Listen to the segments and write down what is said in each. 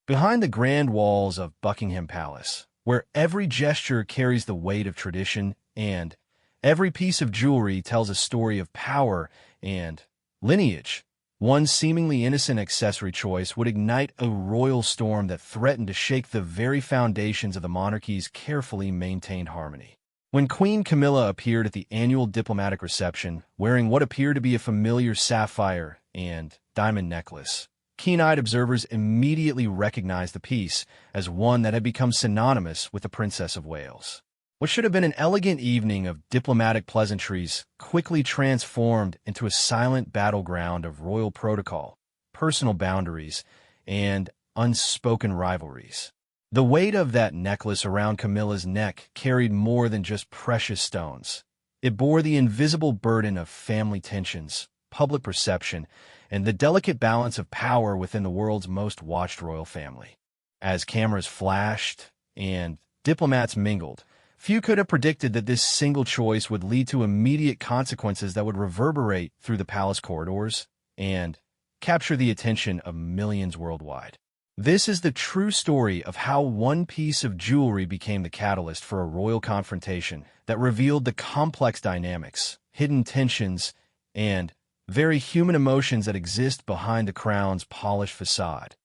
Behind the grand walls of Buckingham Palace, where every gesture carries the weight of tradition and every piece of jewelry tells a story of power and lineage, one seemingly innocent accessory choice would ignite a royal storm that threatened to shake the very foundations of the monarchy's carefully maintained harmony. When Queen Camilla appeared at the annual diplomatic reception, wearing what appeared to be a familiar sapphire and diamond necklace, keen-eyed observers immediately recognized the piece as one that had become synonymous with the Princess of Wales. What should have been an elegant evening of diplomatic pleasantries quickly transformed into a silent battleground of royal protocol, personal boundaries, and unspoken rivalries. The weight of that necklace around Camilla's neck carried more than just precious stones. It bore the invisible burden of family tensions, public perception, and the delicate balance of power within the world's most watched royal family. As cameras flashed and diplomats mingled, few could have predicted that this single choice would lead to immediate consequences that would reverberate through the palace corridors and capture the attention of millions worldwide. This is the true story of how one piece of jewelry became the catalyst for a royal confrontation that revealed the complex dynamics, hidden tensions, and very human emotions that exist behind the crown's polished facade.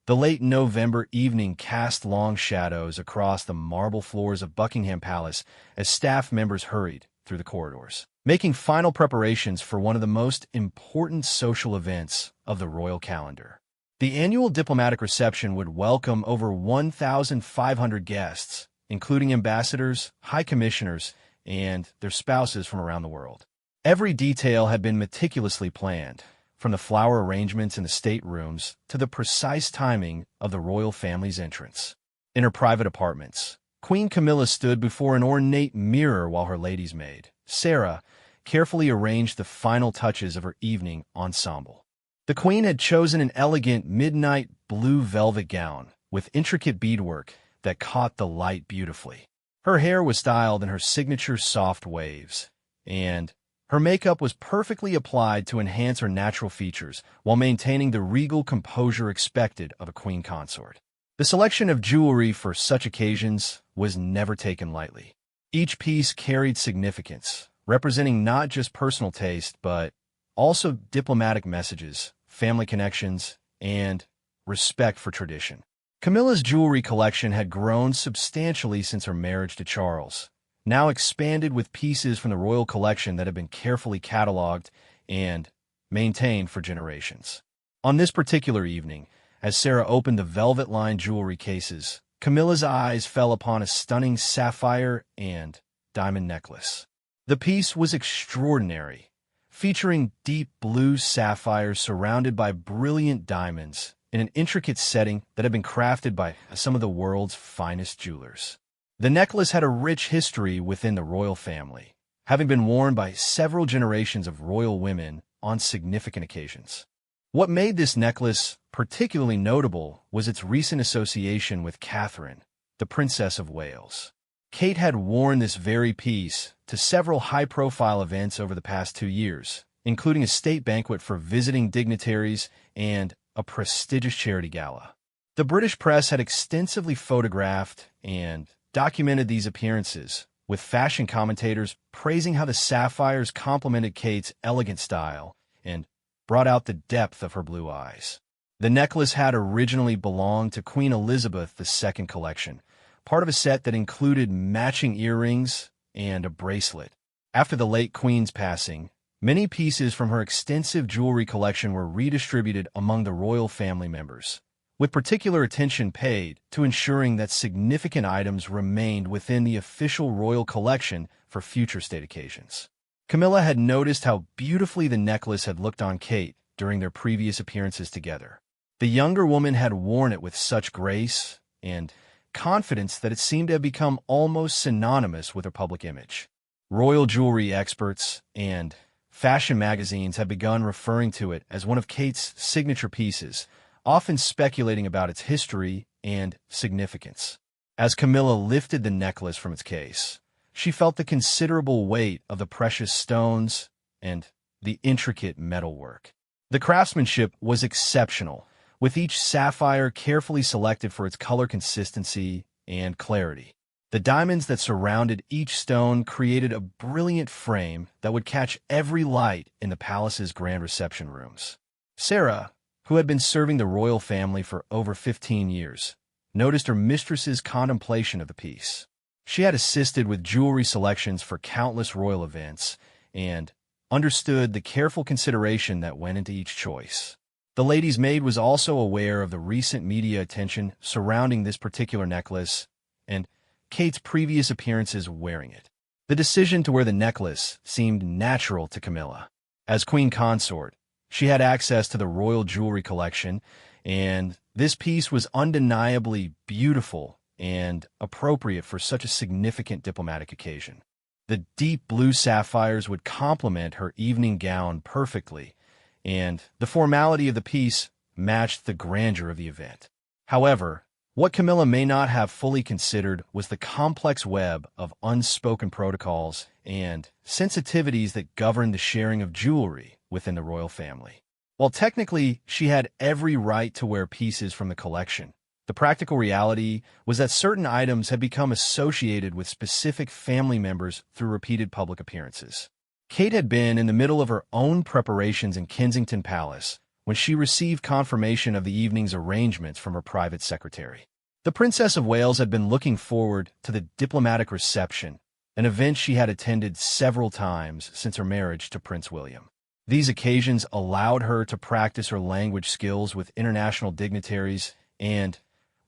The late November evening cast long shadows across the marble floors of Buckingham Palace as staff members hurried through the corridors, making final preparations for one of the most important social events of the royal calendar. The annual diplomatic reception would welcome over 1,500 guests, including ambassadors, high commissioners, and their spouses from around the world. Every detail had been meticulously planned, from the flower arrangements in the staterooms to the precise timing of the royal family's entrance. In her private apartments, Queen Camilla stood before an ornate mirror while her lady's maid, Sarah, carefully arranged the final touches of her evening ensemble. The queen had chosen an elegant midnight blue velvet gown with intricate beadwork that caught the light beautifully. Her hair was styled in her signature soft waves, and her makeup was perfectly applied to enhance her natural features while maintaining the regal composure expected of a queen consort. The selection of jewelry for such occasions was never taken lightly. Each piece carried significance, representing not just personal taste, but also diplomatic messages, family connections, and respect for tradition. Camilla's jewelry collection had grown substantially since her marriage to Charles, now expanded with pieces from the royal collection that had been carefully cataloged and maintained for generations. On this particular evening, as Sarah opened the velvet-lined jewelry cases, Camilla's eyes fell upon a stunning sapphire and diamond necklace. The piece was extraordinary, featuring deep blue sapphires surrounded by brilliant diamonds in an intricate setting that had been crafted by some of the world's finest jewelers. The necklace had a rich history within the royal family, having been worn by several generations of royal women on significant occasions. What made this necklace particularly notable was its recent association with Catherine, the Princess of Wales. Kate had worn this very piece to several high-profile events over the past 2 years, including a state banquet for visiting dignitaries and a prestigious charity gala. The British press had extensively photographed and documented these appearances, with fashion commentators praising how the sapphires complemented Kate's elegant style and brought out the depth of her blue eyes. The necklace had originally belonged to Queen Elizabeth II collection, part of a set that included matching earrings and a bracelet. After the late Queen's passing, many pieces from her extensive jewelry collection were redistributed among the royal family members, with particular attention paid to ensuring that significant items remained within the official royal collection for future state occasions. Camilla had noticed how beautifully the necklace had looked on Kate during their previous appearances together. The younger woman had worn it with such grace and confidence that it seemed to have become almost synonymous with her public image. Royal jewelry experts and fashion magazines had begun referring to it as one of Kate's signature pieces, often speculating about its history and significance. As Camilla lifted the necklace from its case, she felt the considerable weight of the precious stones and the intricate metalwork. The craftsmanship was exceptional, with each sapphire carefully selected for its color consistency and clarity. The diamonds that surrounded each stone created a brilliant frame that would catch every light in the palace's grand reception rooms. Sarah, who had been serving the royal family for over 15 years, noticed her mistress's contemplation of the piece. She had assisted with jewelry selections for countless royal events and understood the careful consideration that went into each choice. The lady's maid was also aware of the recent media attention surrounding this particular necklace and Kate's previous appearances wearing it. The decision to wear the necklace seemed natural to Camilla. As queen consort, she had access to the royal jewelry collection, and this piece was undeniably beautiful and appropriate for such a significant diplomatic occasion. The deep blue sapphires would complement her evening gown perfectly, and the formality of the piece matched the grandeur of the event. However, what Camilla may not have fully considered was the complex web of unspoken protocols and sensitivities that govern the sharing of jewelry within the royal family. While technically she had every right to wear pieces from the collection, the practical reality was that certain items had become associated with specific family members through repeated public appearances. Kate had been in the middle of her own preparations in Kensington Palace when she received confirmation of the evening's arrangements from her private secretary. The Princess of Wales had been looking forward to the diplomatic reception, an event she had attended several times since her marriage to Prince William. These occasions allowed her to practice her language skills with international dignitaries and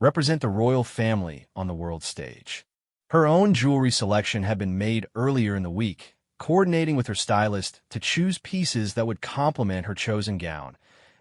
represent the royal family on the world stage. Her own jewelry selection had been made earlier in the week, coordinating with her stylist to choose pieces that would complement her chosen gown,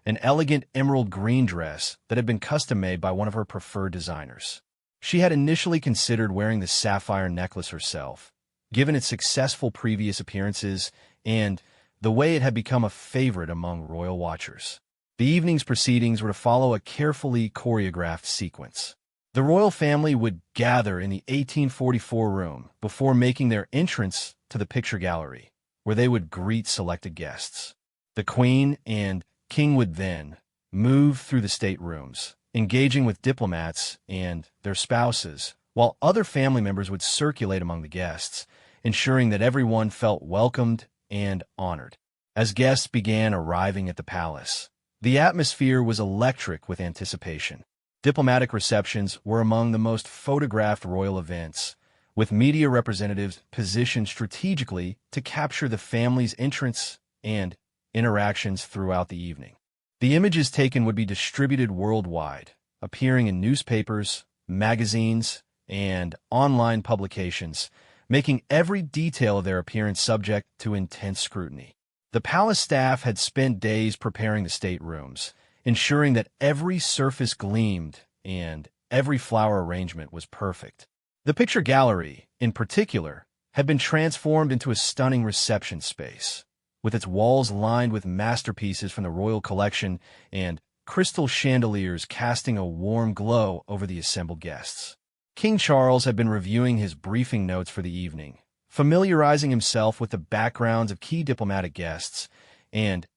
an elegant emerald green dress that had been custom-made by one of her preferred designers. She had initially considered wearing the sapphire necklace herself, given its successful previous appearances and the way it had become a favorite among royal watchers. The evening's proceedings were to follow a carefully choreographed sequence. The royal family would gather in the 1844 room before making their entrance to the picture gallery, where they would greet selected guests. The Queen and King would then move through the staterooms, engaging with diplomats and their spouses, while other family members would circulate among the guests, ensuring that everyone felt welcomed and honored. As guests began arriving at the palace, the atmosphere was electric with anticipation. Diplomatic receptions were among the most photographed royal events, with media representatives positioned strategically to capture the family's entrance and interactions throughout the evening. The images taken would be distributed worldwide, appearing in newspapers, magazines, and online publications, making every detail of their appearance subject to intense scrutiny. The palace staff had spent days preparing the staterooms, ensuring that every surface gleamed and every flower arrangement was perfect. The picture gallery, in particular, had been transformed into a stunning reception space, with its walls lined with masterpieces from the royal collection and crystal chandeliers casting a warm glow over the assembled guests. King Charles had been reviewing his briefing notes for the evening, familiarizing himself with the backgrounds of key diplomatic guests and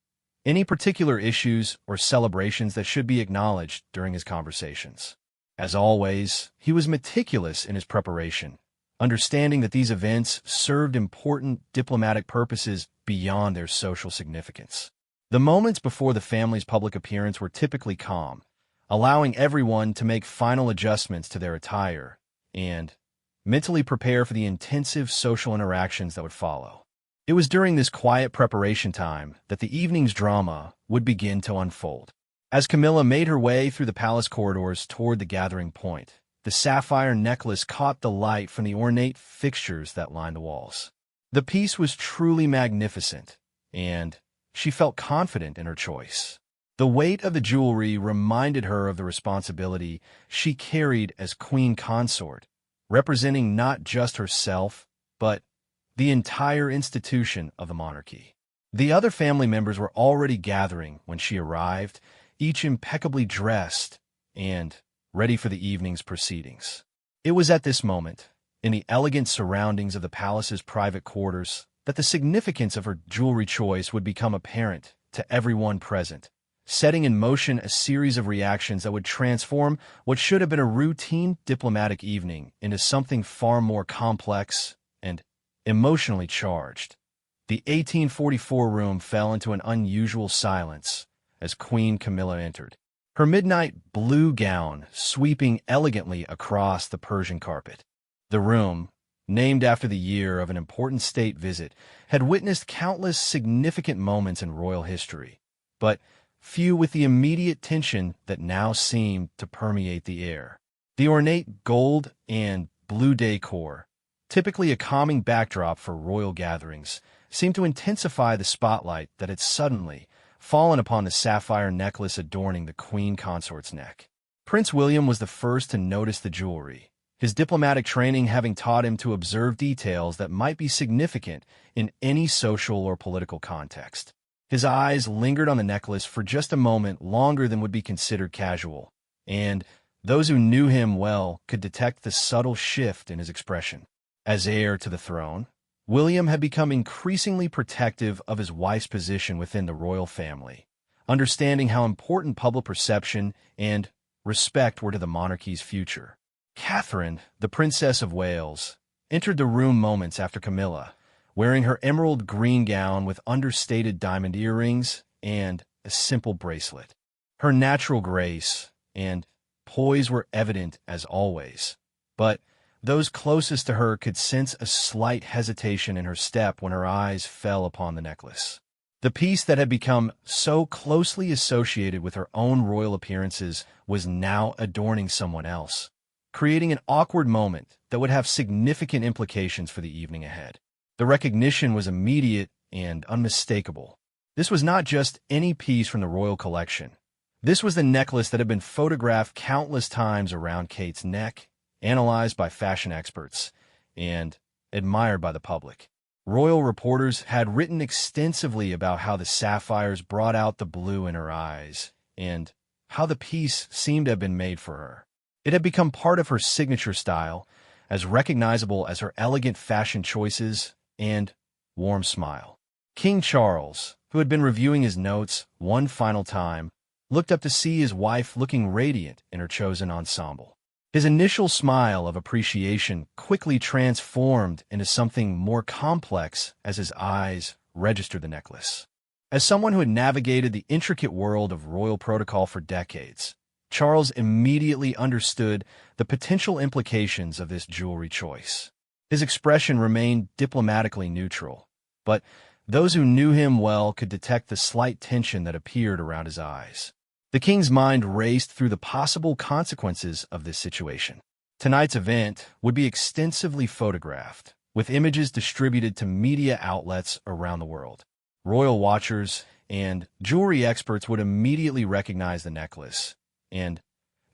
any particular issues or celebrations that should be acknowledged during his conversations. As always, he was meticulous in his preparation, understanding that these events served important diplomatic purposes beyond their social significance. The moments before the family's public appearance were typically calm, allowing everyone to make final adjustments to their attire and mentally prepare for the intensive social interactions that would follow. It was during this quiet preparation time that the evening's drama would begin to unfold. As Camilla made her way through the palace corridors toward the gathering point, the sapphire necklace caught the light from the ornate fixtures that lined the walls. The piece was truly magnificent, and she felt confident in her choice. The weight of the jewelry reminded her of the responsibility she carried as queen consort, representing not just herself, but the entire institution of the monarchy. The other family members were already gathering when she arrived, each impeccably dressed and ready for the evening's proceedings. It was at this moment, in the elegant surroundings of the palace's private quarters, that the significance of her jewelry choice would become apparent to everyone present, setting in motion a series of reactions that would transform what should have been a routine diplomatic evening into something far more complex and emotionally charged. The 1844 room fell into an unusual silence as Queen Camilla entered, her midnight blue gown sweeping elegantly across the Persian carpet. The room, named after the year of an important state visit, had witnessed countless significant moments in royal history, but few with the immediate tension that now seemed to permeate the air. The ornate gold and blue decor, typically a calming backdrop for royal gatherings, seemed to intensify the spotlight that had suddenly fallen upon the sapphire necklace adorning the queen consort's neck. Prince William was the first to notice the jewelry, his diplomatic training having taught him to observe details that might be significant in any social or political context. His eyes lingered on the necklace for just a moment longer than would be considered casual, and those who knew him well could detect the subtle shift in his expression. As heir to the throne, William had become increasingly protective of his wife's position within the royal family, understanding how important public perception and respect were to the monarchy's future. Catherine, the Princess of Wales, entered the room moments after Camilla, wearing her emerald green gown with understated diamond earrings and a simple bracelet. Her natural grace and poise were evident as always, but those closest to her could sense a slight hesitation in her step when her eyes fell upon the necklace. The piece that had become so closely associated with her own royal appearances was now adorning someone else, creating an awkward moment that would have significant implications for the evening ahead. The recognition was immediate and unmistakable. This was not just any piece from the royal collection. This was the necklace that had been photographed countless times around Kate's neck, analyzed by fashion experts, and admired by the public. Royal reporters had written extensively about how the sapphires brought out the blue in her eyes, and how the piece seemed to have been made for her. It had become part of her signature style, as recognizable as her elegant fashion choices and warm smile. King Charles, who had been reviewing his notes one final time, looked up to see his wife looking radiant in her chosen ensemble. His initial smile of appreciation quickly transformed into something more complex as his eyes registered the necklace. As someone who had navigated the intricate world of royal protocol for decades, Charles immediately understood the potential implications of this jewelry choice. His expression remained diplomatically neutral, but those who knew him well could detect the slight tension that appeared around his eyes. The king's mind raced through the possible consequences of this situation. Tonight's event would be extensively photographed, with images distributed to media outlets around the world. Royal watchers and jewelry experts would immediately recognize the necklace and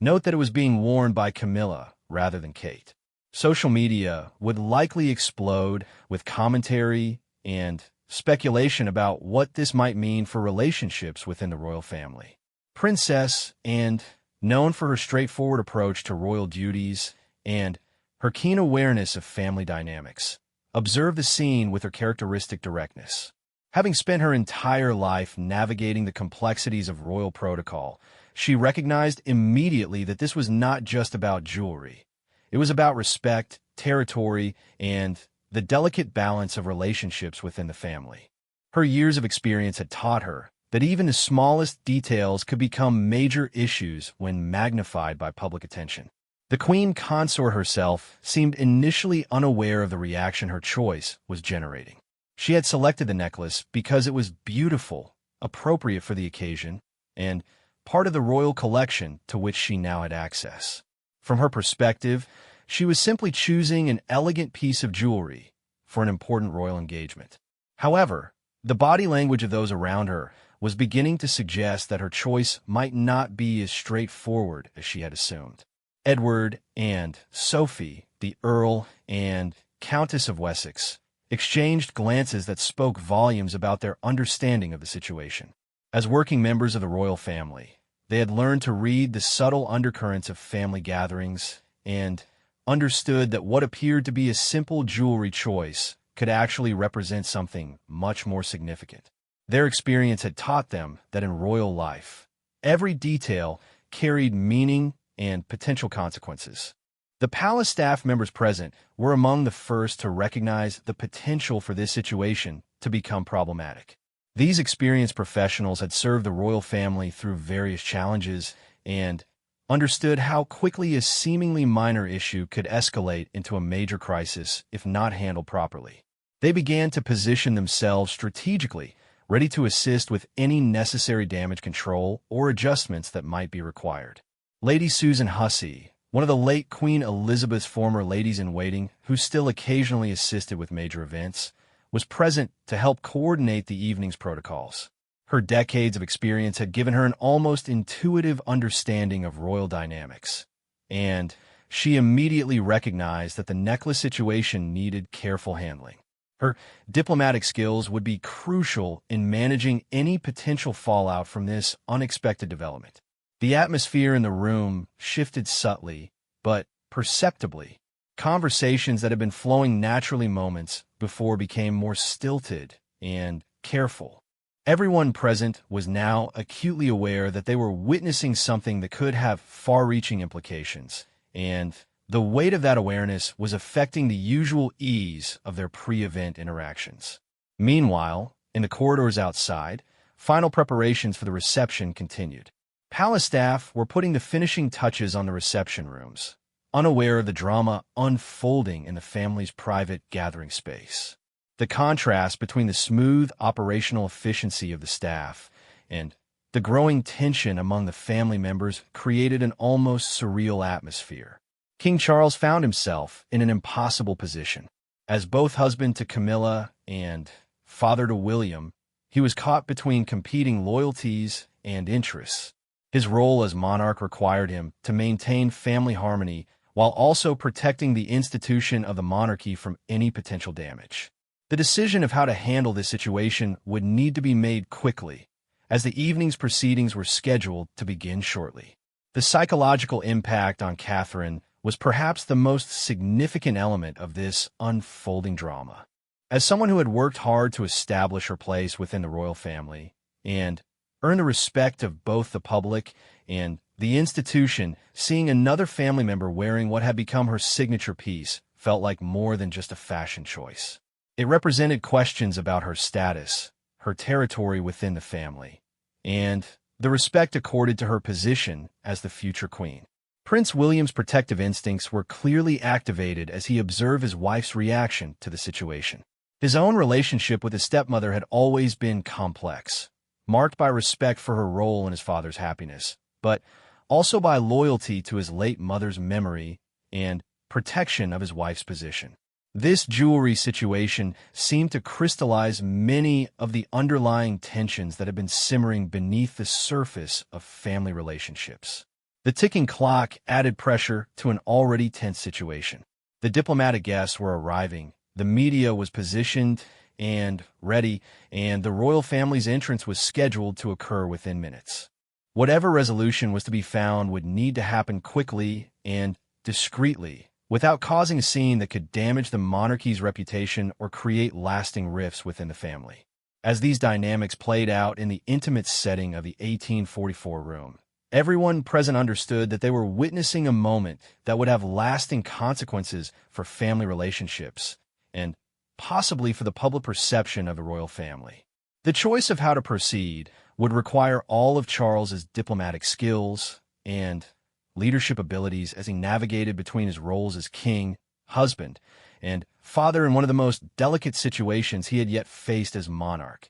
note that it was being worn by Camilla rather than Kate. Social media would likely explode with commentary and speculation about what this might mean for relationships within the royal family. Princess, and known for her straightforward approach to royal duties and her keen awareness of family dynamics, observed the scene with her characteristic directness. Having spent her entire life navigating the complexities of royal protocol, she recognized immediately that this was not just about jewelry. It was about respect, territory, and the delicate balance of relationships within the family. Her years of experience had taught her that even the smallest details could become major issues when magnified by public attention. The queen consort herself seemed initially unaware of the reaction her choice was generating. She had selected the necklace because it was beautiful, appropriate for the occasion, and part of the royal collection to which she now had access. From her perspective, she was simply choosing an elegant piece of jewelry for an important royal engagement. However, the body language of those around her was beginning to suggest that her choice might not be as straightforward as she had assumed. Edward and Sophie, the Earl and Countess of Wessex, exchanged glances that spoke volumes about their understanding of the situation. As working members of the royal family, they had learned to read the subtle undercurrents of family gatherings and understood that what appeared to be a simple jewelry choice could actually represent something much more significant. Their experience had taught them that in royal life, every detail carried meaning and potential consequences. The palace staff members present were among the first to recognize the potential for this situation to become problematic. These experienced professionals had served the royal family through various challenges and understood how quickly a seemingly minor issue could escalate into a major crisis if not handled properly. They began to position themselves strategically, ready to assist with any necessary damage control or adjustments that might be required. Lady Susan Hussey, one of the late Queen Elizabeth's former ladies-in-waiting who still occasionally assisted with major events, was present to help coordinate the evening's protocols. Her decades of experience had given her an almost intuitive understanding of royal dynamics, and she immediately recognized that the necklace situation needed careful handling. Her diplomatic skills would be crucial in managing any potential fallout from this unexpected development. The atmosphere in the room shifted subtly, but perceptibly. Conversations that had been flowing naturally moments before became more stilted and careful. Everyone present was now acutely aware that they were witnessing something that could have far-reaching implications, and the weight of that awareness was affecting the usual ease of their pre-event interactions. Meanwhile, in the corridors outside, final preparations for the reception continued. Palace staff were putting the finishing touches on the reception rooms, unaware of the drama unfolding in the family's private gathering space. The contrast between the smooth operational efficiency of the staff and the growing tension among the family members created an almost surreal atmosphere. King Charles found himself in an impossible position. As both husband to Camilla and father to William, he was caught between competing loyalties and interests. His role as monarch required him to maintain family harmony while also protecting the institution of the monarchy from any potential damage. The decision of how to handle this situation would need to be made quickly, as the evening's proceedings were scheduled to begin shortly. The psychological impact on Catherine was perhaps the most significant element of this unfolding drama. As someone who had worked hard to establish her place within the royal family and earn the respect of both the public and the institution, seeing another family member wearing what had become her signature piece felt like more than just a fashion choice. It represented questions about her status, her territory within the family, and the respect accorded to her position as the future queen. Prince William's protective instincts were clearly activated as he observed his wife's reaction to the situation. His own relationship with his stepmother had always been complex, marked by respect for her role in his father's happiness, but also by loyalty to his late mother's memory and protection of his wife's position. This jewelry situation seemed to crystallize many of the underlying tensions that had been simmering beneath the surface of family relationships. The ticking clock added pressure to an already tense situation. The diplomatic guests were arriving, the media was positioned and ready, and the royal family's entrance was scheduled to occur within minutes. Whatever resolution was to be found would need to happen quickly and discreetly, without causing a scene that could damage the monarchy's reputation or create lasting rifts within the family. As these dynamics played out in the intimate setting of the 1844 room, everyone present understood that they were witnessing a moment that would have lasting consequences for family relationships and possibly for the public perception of the royal family. The choice of how to proceed would require all of Charles's diplomatic skills and leadership abilities as he navigated between his roles as king, husband, and father in one of the most delicate situations he had yet faced as monarch.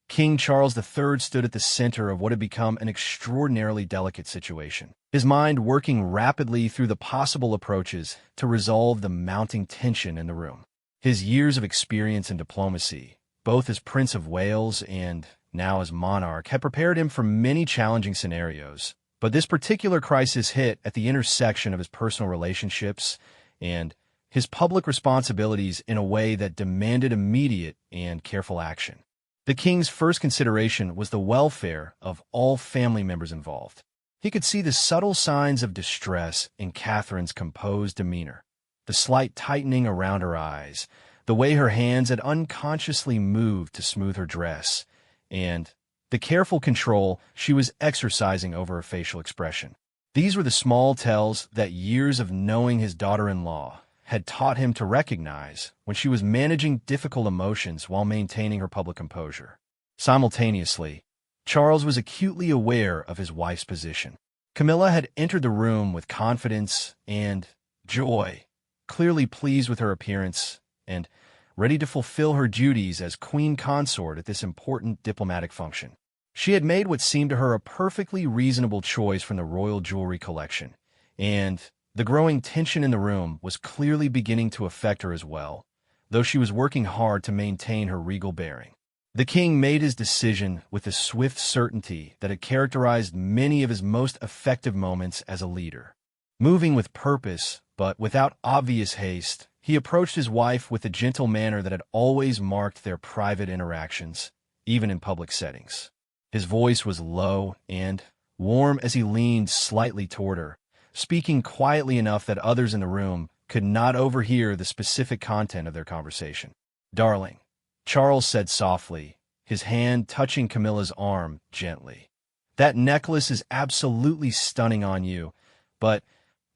King Charles III stood at the center of what had become an extraordinarily delicate situation, his mind working rapidly through the possible approaches to resolve the mounting tension in the room. His years of experience in diplomacy, both as Prince of Wales and now as monarch, had prepared him for many challenging scenarios. But this particular crisis hit at the intersection of his personal relationships and his public responsibilities in a way that demanded immediate and careful action. The king's first consideration was the welfare of all family members involved. He could see the subtle signs of distress in Catherine's composed demeanor, the slight tightening around her eyes, the way her hands had unconsciously moved to smooth her dress, and the careful control she was exercising over her facial expression. These were the small tells that years of knowing his daughter-in-law had taught him to recognize when she was managing difficult emotions while maintaining her public composure. Simultaneously, Charles was acutely aware of his wife's position. Camilla had entered the room with confidence and joy, clearly pleased with her appearance and ready to fulfill her duties as queen consort at this important diplomatic function. She had made what seemed to her a perfectly reasonable choice from the royal jewelry collection, and the growing tension in the room was clearly beginning to affect her as well, though she was working hard to maintain her regal bearing. The king made his decision with the swift certainty that had characterized many of his most effective moments as a leader. Moving with purpose, but without obvious haste, he approached his wife with the gentle manner that had always marked their private interactions, even in public settings. His voice was low and warm as he leaned slightly toward her, speaking quietly enough that others in the room could not overhear the specific content of their conversation. "Darling," Charles said softly, his hand touching Camilla's arm gently. "That necklace is absolutely stunning on you, but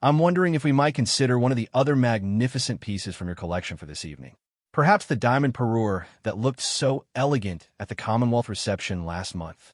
I'm wondering if we might consider one of the other magnificent pieces from your collection for this evening. Perhaps the diamond parure that looked so elegant at the Commonwealth reception last month."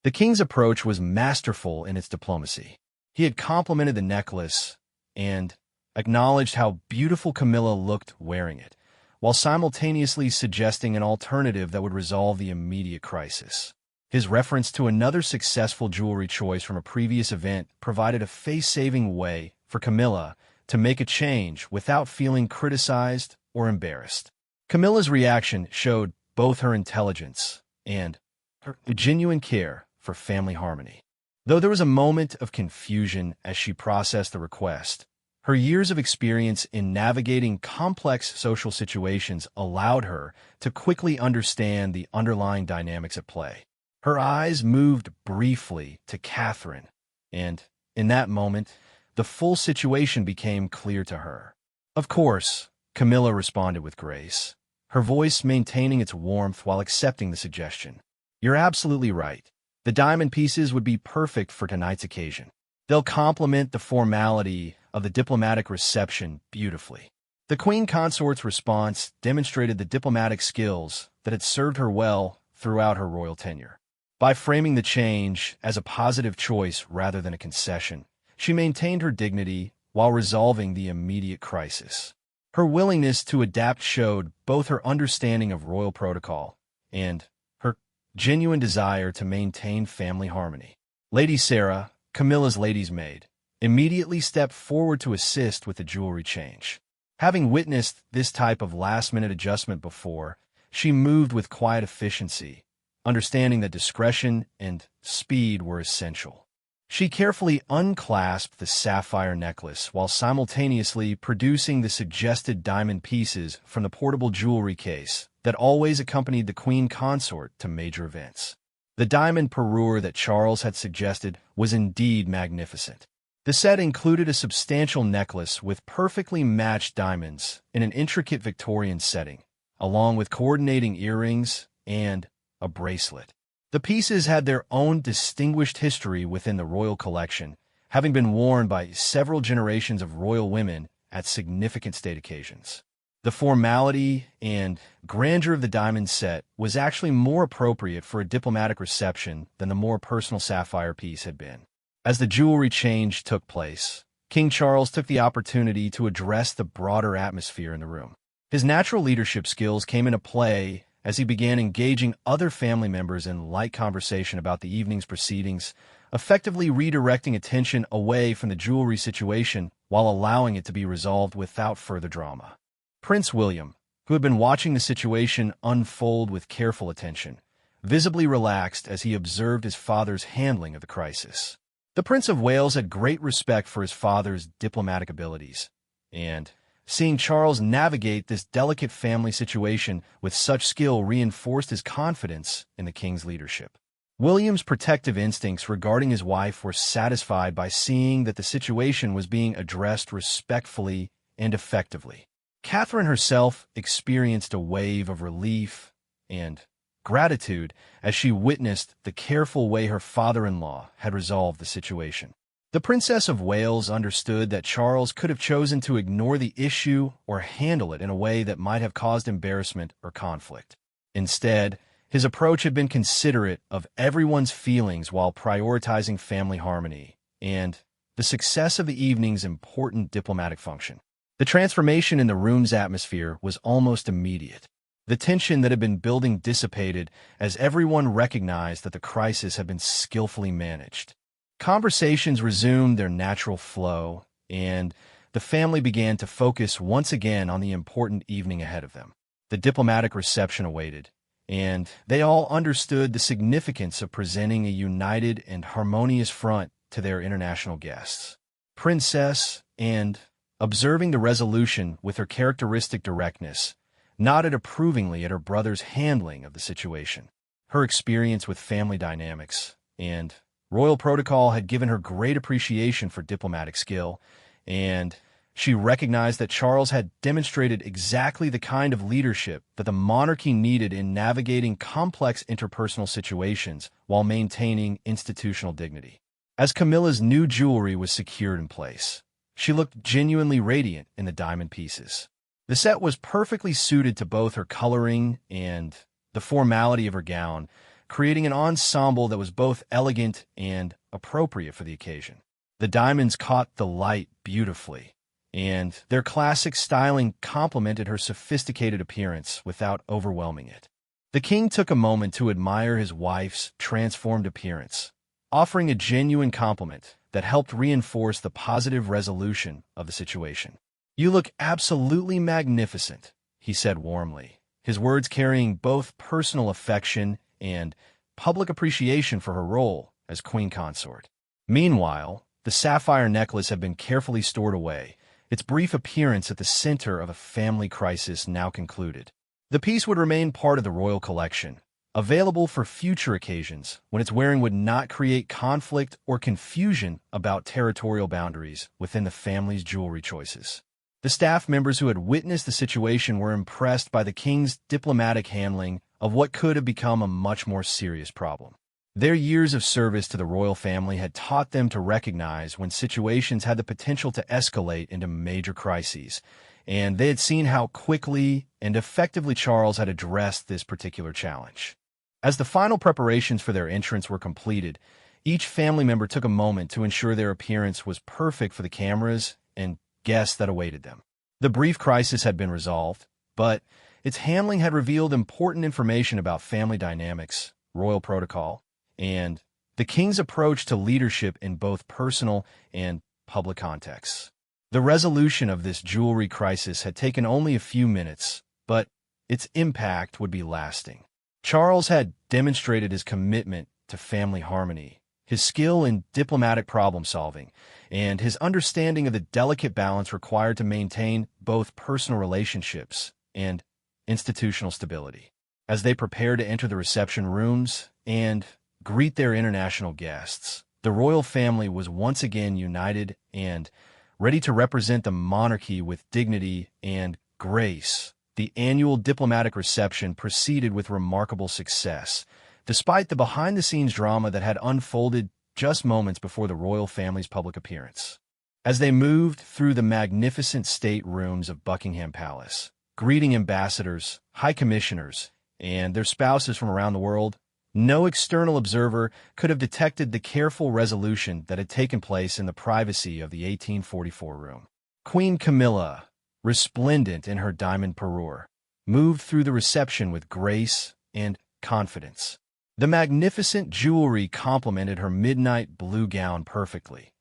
The king's approach was masterful in its diplomacy. He had complimented the necklace and acknowledged how beautiful Camilla looked wearing it, while simultaneously suggesting an alternative that would resolve the immediate crisis. His reference to another successful jewelry choice from a previous event provided a face-saving way for Camilla to make a change without feeling criticized or embarrassed. Camilla's reaction showed both her intelligence and her genuine care for family harmony. Though there was a moment of confusion as she processed the request, her years of experience in navigating complex social situations allowed her to quickly understand the underlying dynamics at play. Her eyes moved briefly to Catherine, and in that moment, the full situation became clear to her. "Of course," Camilla responded with grace, her voice maintaining its warmth while accepting the suggestion. "You're absolutely right. The diamond pieces would be perfect for tonight's occasion. They'll complement the formality of the diplomatic reception beautifully." The queen consort's response demonstrated the diplomatic skills that had served her well throughout her royal tenure. By framing the change as a positive choice rather than a concession, she maintained her dignity while resolving the immediate crisis. Her willingness to adapt showed both her understanding of royal protocol and her genuine desire to maintain family harmony. Lady Sarah, Camilla's lady's maid, immediately stepped forward to assist with the jewelry change. Having witnessed this type of last-minute adjustment before, she moved with quiet efficiency, understanding that discretion and speed were essential. She carefully unclasped the sapphire necklace while simultaneously producing the suggested diamond pieces from the portable jewelry case that always accompanied the queen consort to major events. The diamond parure that Charles had suggested was indeed magnificent. The set included a substantial necklace with perfectly matched diamonds in an intricate Victorian setting, along with coordinating earrings and a bracelet. The pieces had their own distinguished history within the royal collection, having been worn by several generations of royal women at significant state occasions. The formality and grandeur of the diamond set was actually more appropriate for a diplomatic reception than the more personal sapphire piece had been. As the jewelry change took place, King Charles took the opportunity to address the broader atmosphere in the room. His natural leadership skills came into play as he began engaging other family members in light conversation about the evening's proceedings, effectively redirecting attention away from the jewelry situation while allowing it to be resolved without further drama. Prince William, who had been watching the situation unfold with careful attention, visibly relaxed as he observed his father's handling of the crisis. The Prince of Wales had great respect for his father's diplomatic abilities, and seeing Charles navigate this delicate family situation with such skill reinforced his confidence in the king's leadership. William's protective instincts regarding his wife were satisfied by seeing that the situation was being addressed respectfully and effectively. Catherine herself experienced a wave of relief and gratitude as she witnessed the careful way her father-in-law had resolved the situation. The Princess of Wales understood that Charles could have chosen to ignore the issue or handle it in a way that might have caused embarrassment or conflict. Instead, his approach had been considerate of everyone's feelings while prioritizing family harmony and the success of the evening's important diplomatic function. The transformation in the room's atmosphere was almost immediate. The tension that had been building dissipated as everyone recognized that the crisis had been skillfully managed. Conversations resumed their natural flow, and the family began to focus once again on the important evening ahead of them. The diplomatic reception awaited, and they all understood the significance of presenting a united and harmonious front to their international guests. Princess, and observing the resolution with her characteristic directness, nodded approvingly at her brother's handling of the situation. Her experience with family dynamics and royal protocol had given her great appreciation for diplomatic skill, and she recognized that Charles had demonstrated exactly the kind of leadership that the monarchy needed in navigating complex interpersonal situations while maintaining institutional dignity. As Camilla's new jewelry was secured in place, she looked genuinely radiant in the diamond pieces. The set was perfectly suited to both her coloring and the formality of her gown, creating an ensemble that was both elegant and appropriate for the occasion. The diamonds caught the light beautifully, and their classic styling complemented her sophisticated appearance without overwhelming it. The king took a moment to admire his wife's transformed appearance, offering a genuine compliment that helped reinforce the positive resolution of the situation. "You look absolutely magnificent," he said warmly, his words carrying both personal affection and public appreciation for her role as queen consort. Meanwhile, the sapphire necklace had been carefully stored away, its brief appearance at the center of a family crisis now concluded. The piece would remain part of the royal collection, available for future occasions when its wearing would not create conflict or confusion about territorial boundaries within the family's jewelry choices. The staff members who had witnessed the situation were impressed by the king's diplomatic handling of what could have become a much more serious problem. Their years of service to the royal family had taught them to recognize when situations had the potential to escalate into major crises, and they had seen how quickly and effectively Charles had addressed this particular challenge. As the final preparations for their entrance were completed, each family member took a moment to ensure their appearance was perfect for the cameras and guests that awaited them. The brief crisis had been resolved, but its handling had revealed important information about family dynamics, royal protocol, and the king's approach to leadership in both personal and public contexts. The resolution of this jewelry crisis had taken only a few minutes, but its impact would be lasting. Charles had demonstrated his commitment to family harmony, his skill in diplomatic problem-solving, and his understanding of the delicate balance required to maintain both personal relationships and institutional stability. As they prepared to enter the reception rooms and greet their international guests, the royal family was once again united and ready to represent the monarchy with dignity and grace. The annual diplomatic reception proceeded with remarkable success, despite the behind-the-scenes drama that had unfolded just moments before the royal family's public appearance. As they moved through the magnificent state rooms of Buckingham Palace, greeting ambassadors, high commissioners, and their spouses from around the world, no external observer could have detected the careful resolution that had taken place in the privacy of the 1844 room. Queen Camilla, resplendent in her diamond parure, moved through the reception with grace and confidence. The magnificent jewelry complemented her midnight blue gown perfectly,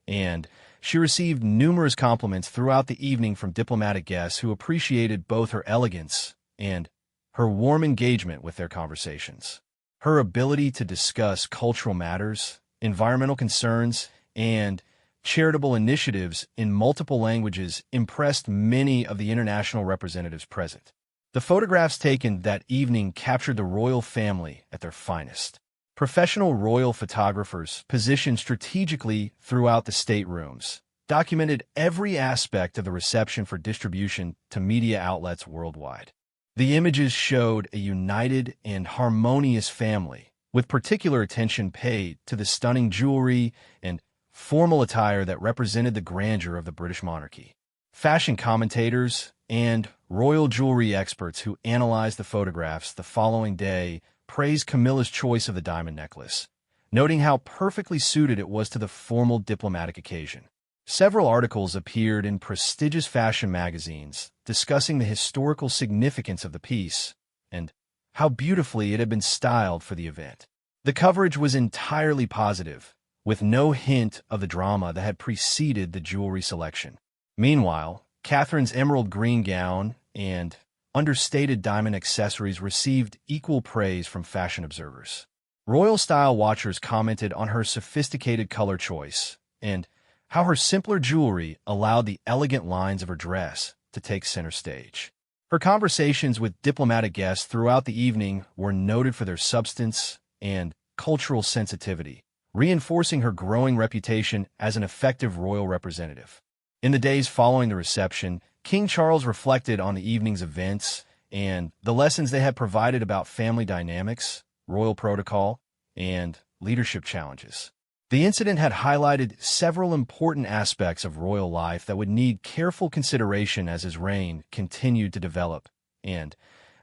and she received numerous compliments throughout the evening from diplomatic guests who appreciated both her elegance and her warm engagement with their conversations. Her ability to discuss cultural matters, environmental concerns, and charitable initiatives in multiple languages impressed many of the international representatives present. The photographs taken that evening captured the royal family at their finest. Professional royal photographers positioned strategically throughout the staterooms documented every aspect of the reception for distribution to media outlets worldwide. The images showed a united and harmonious family, with particular attention paid to the stunning jewelry and formal attire that represented the grandeur of the British monarchy. Fashion commentators and royal jewelry experts who analyzed the photographs the following day praised Camilla's choice of the diamond necklace, noting how perfectly suited it was to the formal diplomatic occasion. Several articles appeared in prestigious fashion magazines discussing the historical significance of the piece and how beautifully it had been styled for the event. The coverage was entirely positive, with no hint of the drama that had preceded the jewelry selection. Meanwhile, Catherine's emerald green gown and understated diamond accessories received equal praise from fashion observers. Royal style watchers commented on her sophisticated color choice and how her simpler jewelry allowed the elegant lines of her dress to take center stage. Her conversations with diplomatic guests throughout the evening were noted for their substance and cultural sensitivity, reinforcing her growing reputation as an effective royal representative. In the days following the reception, King Charles reflected on the evening's events and the lessons they had provided about family dynamics, royal protocol, and leadership challenges. The incident had highlighted several important aspects of royal life that would need careful consideration as his reign continued to develop and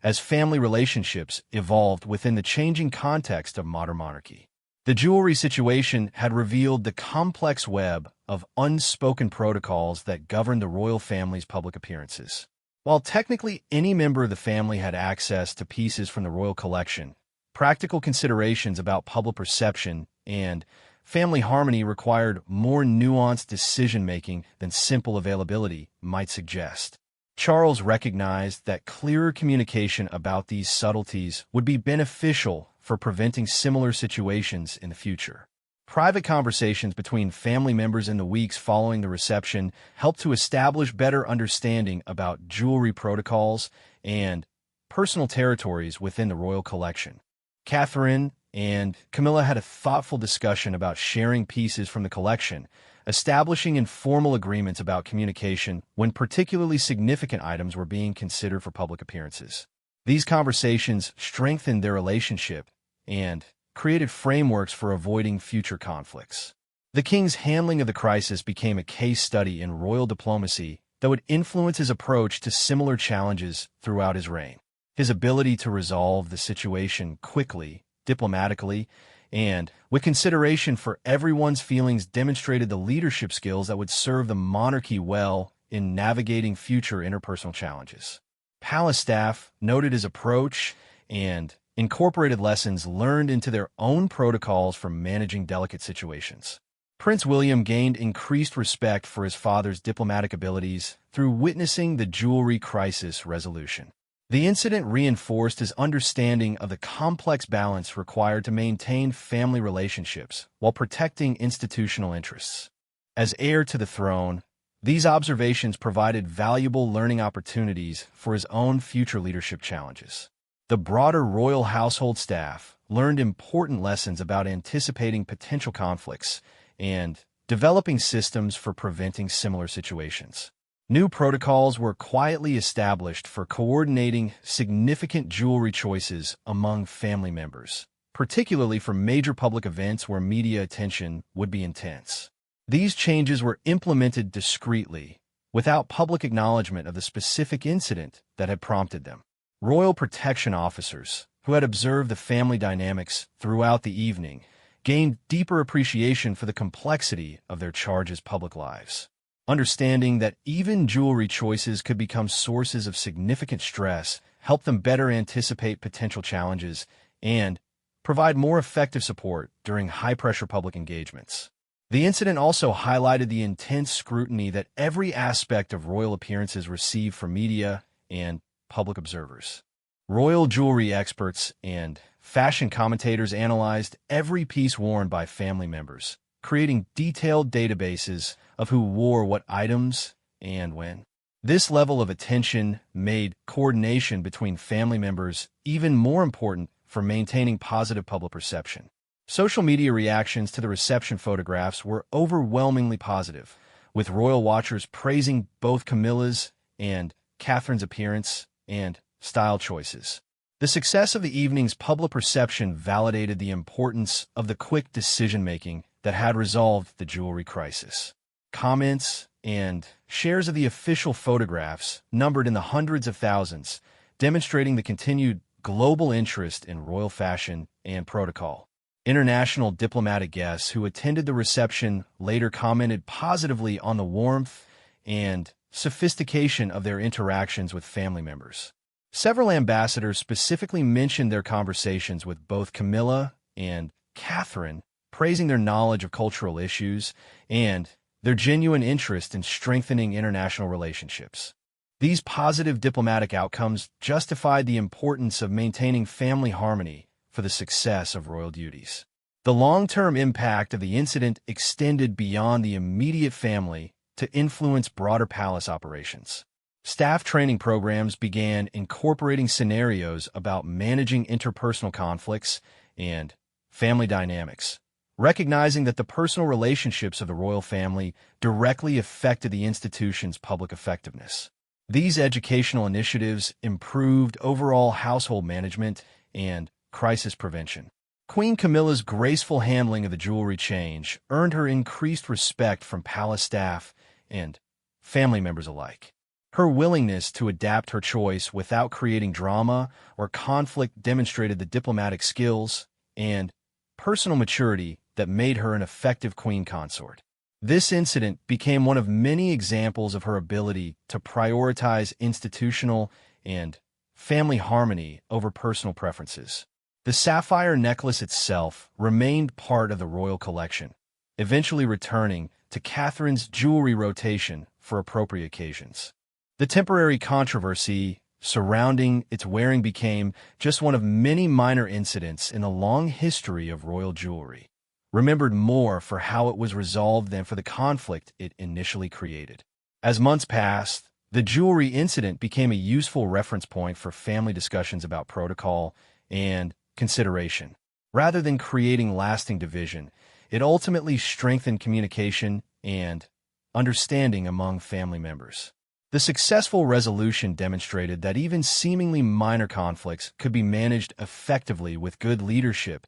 as family relationships evolved within the changing context of modern monarchy. The jewelry situation had revealed the complex web of unspoken protocols that governed the royal family's public appearances. While technically any member of the family had access to pieces from the royal collection, practical considerations about public perception and family harmony required more nuanced decision-making than simple availability might suggest. Charles recognized that clearer communication about these subtleties would be beneficial for preventing similar situations in the future. Private conversations between family members in the weeks following the reception helped to establish better understanding about jewelry protocols and personal territories within the royal collection. Catherine and Camilla had a thoughtful discussion about sharing pieces from the collection, establishing informal agreements about communication when particularly significant items were being considered for public appearances. These conversations strengthened their relationship and created frameworks for avoiding future conflicts. The king's handling of the crisis became a case study in royal diplomacy that would influence his approach to similar challenges throughout his reign. His ability to resolve the situation quickly, diplomatically, and with consideration for everyone's feelings demonstrated the leadership skills that would serve the monarchy well in navigating future interpersonal challenges. Palace staff noted his approach and incorporated lessons learned into their own protocols for managing delicate situations. Prince William gained increased respect for his father's diplomatic abilities through witnessing the jewelry crisis resolution. The incident reinforced his understanding of the complex balance required to maintain family relationships while protecting institutional interests. As heir to the throne, these observations provided valuable learning opportunities for his own future leadership challenges. The broader royal household staff learned important lessons about anticipating potential conflicts and developing systems for preventing similar situations. New protocols were quietly established for coordinating significant jewelry choices among family members, particularly for major public events where media attention would be intense. These changes were implemented discreetly, without public acknowledgement of the specific incident that had prompted them. Royal protection officers, who had observed the family dynamics throughout the evening, gained deeper appreciation for the complexity of their charges' public lives. Understanding that even jewelry choices could become sources of significant stress helped them better anticipate potential challenges and provide more effective support during high-pressure public engagements. The incident also highlighted the intense scrutiny that every aspect of royal appearances received from media and public observers. Royal jewelry experts and fashion commentators analyzed every piece worn by family members, creating detailed databases of who wore what items and when. This level of attention made coordination between family members even more important for maintaining positive public perception. Social media reactions to the reception photographs were overwhelmingly positive, with royal watchers praising both Camilla's and Catherine's appearance and style choices. The success of the evening's public perception validated the importance of the quick decision-making that had resolved the jewelry crisis. Comments and shares of the official photographs numbered in the hundreds of thousands, demonstrating the continued global interest in royal fashion and protocol. International diplomatic guests who attended the reception later commented positively on the warmth and sophistication of their interactions with family members. Several ambassadors specifically mentioned their conversations with both Camilla and Catherine, praising their knowledge of cultural issues and their genuine interest in strengthening international relationships. These positive diplomatic outcomes justified the importance of maintaining family harmony for the success of royal duties. The long-term impact of the incident extended beyond the immediate family to influence broader palace operations. Staff training programs began incorporating scenarios about managing interpersonal conflicts and family dynamics, recognizing that the personal relationships of the royal family directly affected the institution's public effectiveness. These educational initiatives improved overall household management and crisis prevention. Queen Camilla's graceful handling of the jewelry change earned her increased respect from palace staff and family members alike. Her willingness to adapt her choice without creating drama or conflict demonstrated the diplomatic skills and personal maturity that made her an effective queen consort. This incident became one of many examples of her ability to prioritize institutional and family harmony over personal preferences. The sapphire necklace itself remained part of the royal collection, eventually returning to Catherine's jewelry rotation for appropriate occasions. The temporary controversy surrounding its wearing became just one of many minor incidents in the long history of royal jewelry, remembered more for how it was resolved than for the conflict it initially created. As months passed, the jewelry incident became a useful reference point for family discussions about protocol and consideration. Rather than creating lasting division, it ultimately strengthened communication and understanding among family members. The successful resolution demonstrated that even seemingly minor conflicts could be managed effectively with good leadership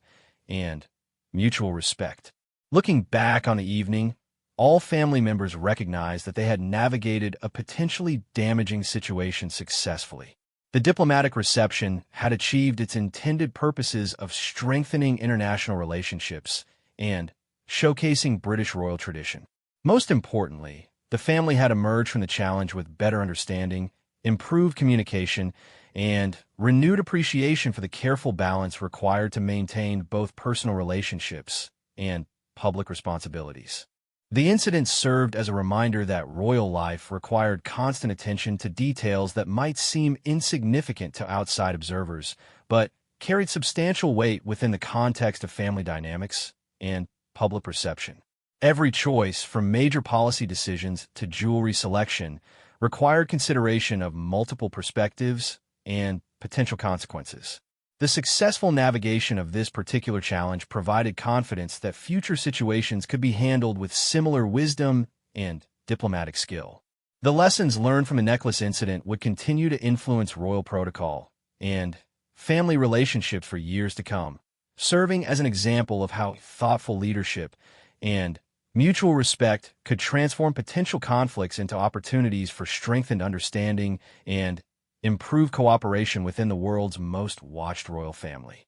and mutual respect. Looking back on the evening, all family members recognized that they had navigated a potentially damaging situation successfully. The diplomatic reception had achieved its intended purposes of strengthening international relationships and showcasing British royal tradition. Most importantly, the family had emerged from the challenge with better understanding, improved communication, and renewed appreciation for the careful balance required to maintain both personal relationships and public responsibilities. The incident served as a reminder that royal life required constant attention to details that might seem insignificant to outside observers, but carried substantial weight within the context of family dynamics and public perception. Every choice, from major policy decisions to jewelry selection, required consideration of multiple perspectives and potential consequences. The successful navigation of this particular challenge provided confidence that future situations could be handled with similar wisdom and diplomatic skill. The lessons learned from the necklace incident would continue to influence royal protocol and family relationships for years to come, serving as an example of how thoughtful leadership and mutual respect could transform potential conflicts into opportunities for strengthened understanding and improved cooperation within the world's most watched royal family.